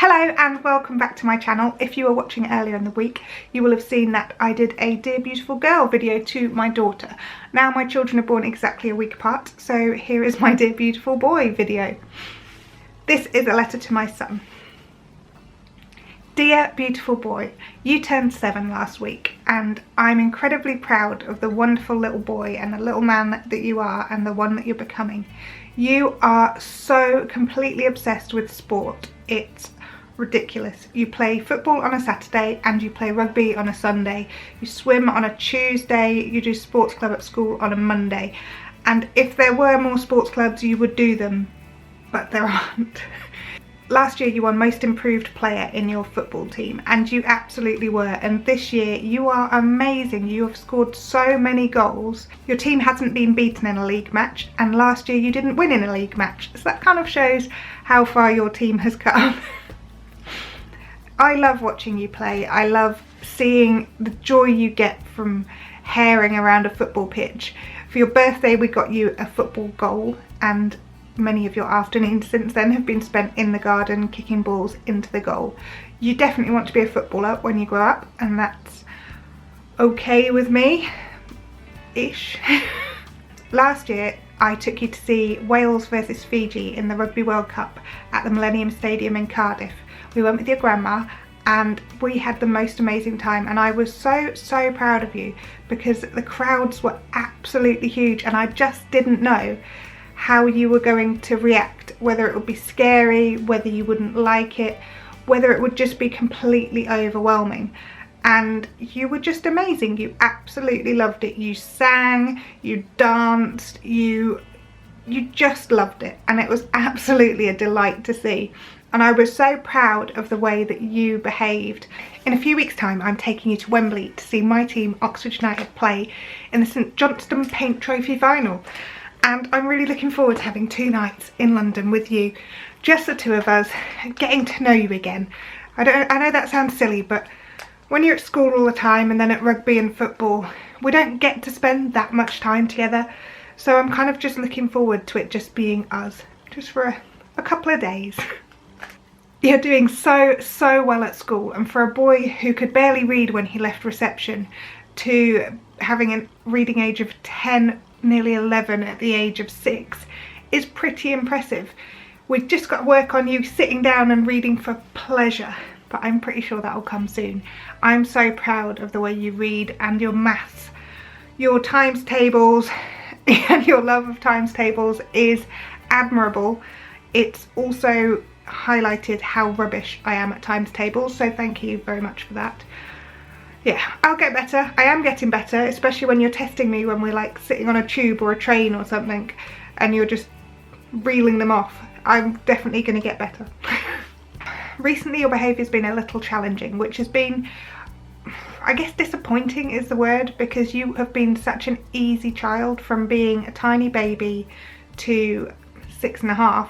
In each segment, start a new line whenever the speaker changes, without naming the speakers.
Hello and welcome back to my channel. If you were watching earlier in the week, you will have seen that I did a Dear Beautiful Girl video to my daughter. Now my children are born exactly a week apart, so here is my Dear Beautiful Boy video. This is a letter to my son. Dear beautiful boy, you turned 7 last week and I'm incredibly proud of the wonderful little boy and the little man that you are and the one that you're becoming. You are so completely obsessed with sport. It's ridiculous. You play football on a Saturday and you play rugby on a Sunday. You swim on a Tuesday, you do sports club at school on a Monday. And if there were more sports clubs you would do them, but there aren't. Last year you won most improved player in your football team and you absolutely were, and this year you are amazing. You have scored so many goals. Your team hasn't been beaten in a league match and last year you didn't win in a league match, so that kind of shows how far your team has come. I love watching you play. I love seeing the joy you get from herring around a football pitch. For your birthday we got you a football goal and many of your afternoons since then have been spent in the garden kicking balls into the goal. You definitely want to be a footballer when you grow up and that's okay with me, ish. Last year I took you to see Wales versus Fiji in the Rugby World Cup at the Millennium Stadium in Cardiff. We went with your grandma and we had the most amazing time and I was so proud of you because the crowds were absolutely huge and I just didn't know how you were going to react, whether it would be scary, whether you wouldn't like it, whether it would just be completely overwhelming. And you were just amazing. You absolutely loved it. You sang, you danced, you just loved it and it was absolutely a delight to see. And I was so proud of the way that you behaved. In a few weeks' time I'm taking you to Wembley to see my team Oxford United play in the St Johnstone Paint Trophy final. And I'm really looking forward to having 2 nights in London with you, just the two of us, getting to know you again. I know that sounds silly, but when you're at school all the time and then at rugby and football, we don't get to spend that much time together. So I'm kind of just looking forward to it just being us, just for a couple of days. You're doing so well at school, and for a boy who could barely read when he left reception to having a reading age of 10, nearly 11 at the age of 6 is pretty impressive. We've just got to work on you sitting down and reading for pleasure, but I'm pretty sure that'll come soon. I'm so proud of the way you read and your maths. Your times tables and your love of times tables is admirable. It's also highlighted how rubbish I am at times tables, so thank you very much for that. Yeah, I'll get better. I am getting better, especially when you're testing me when we're like sitting on a tube or a train or something and you're just reeling them off. I'm definitely going to get better. Recently your behaviour's been a little challenging, which has been, I guess disappointing is the word, because you have been such an easy child from being a tiny baby to 6.5.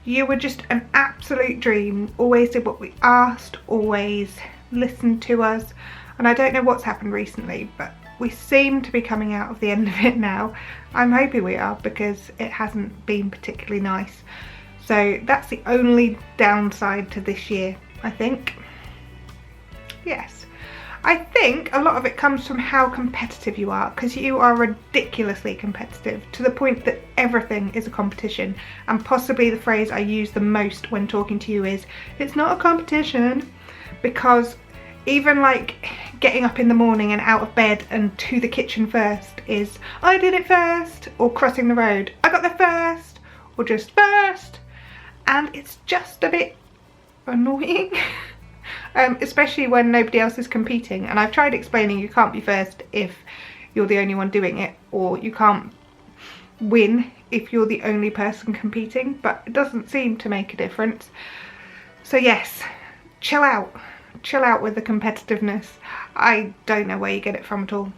You were just an absolute dream, always did what we asked, always listened to us. And I don't know what's happened recently, but we seem to be coming out of the end of it now. I'm hoping we are, because it hasn't been particularly nice. So that's the only downside to this year, I think. Yes. I think a lot of it comes from how competitive you are, because you are ridiculously competitive to the point that everything is a competition. And possibly the phrase I use the most when talking to you is, it's not a competition, because even like getting up in the morning and out of bed and to the kitchen first is, I did it first, or crossing the road, I got there first, or just first, and it's just a bit annoying. Especially when nobody else is competing, and I've tried explaining you can't be first if you're the only one doing it, or you can't win if you're the only person competing, but it doesn't seem to make a difference. So yes, chill out with the competitiveness. I don't know where you get it from at all.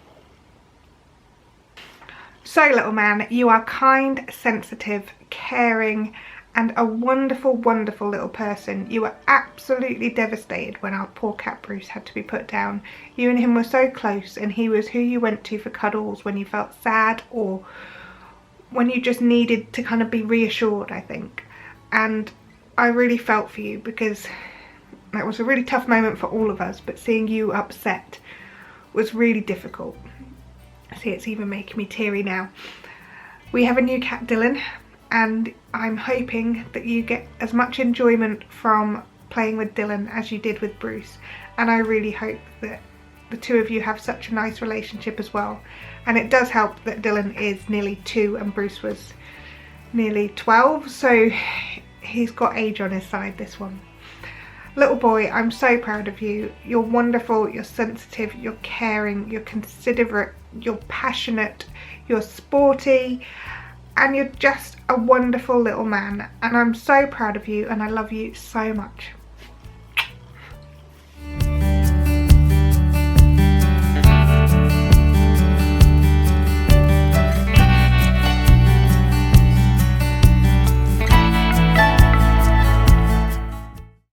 So little man, you are kind, sensitive, caring and a wonderful little person. You were absolutely devastated when our poor cat Bruce had to be put down. You and him were so close and he was who you went to for cuddles when you felt sad or when you just needed to kind of be reassured, I think. And I really felt for you because That was a really tough moment for all of us, but seeing you upset was really difficult. See, it's even making me teary now. We have a new cat, Dylan, and I'm hoping that you get as much enjoyment from playing with Dylan as you did with Bruce, and I really hope that the two of you have such a nice relationship as well. And it does help that Dylan is nearly 2 and Bruce was nearly 12, so he's got age on his side, this one. Little boy, I'm so proud of you. You're wonderful, you're sensitive, you're caring, you're considerate, you're passionate, you're sporty, and you're just a wonderful little man. And I'm so proud of you and I love you so much.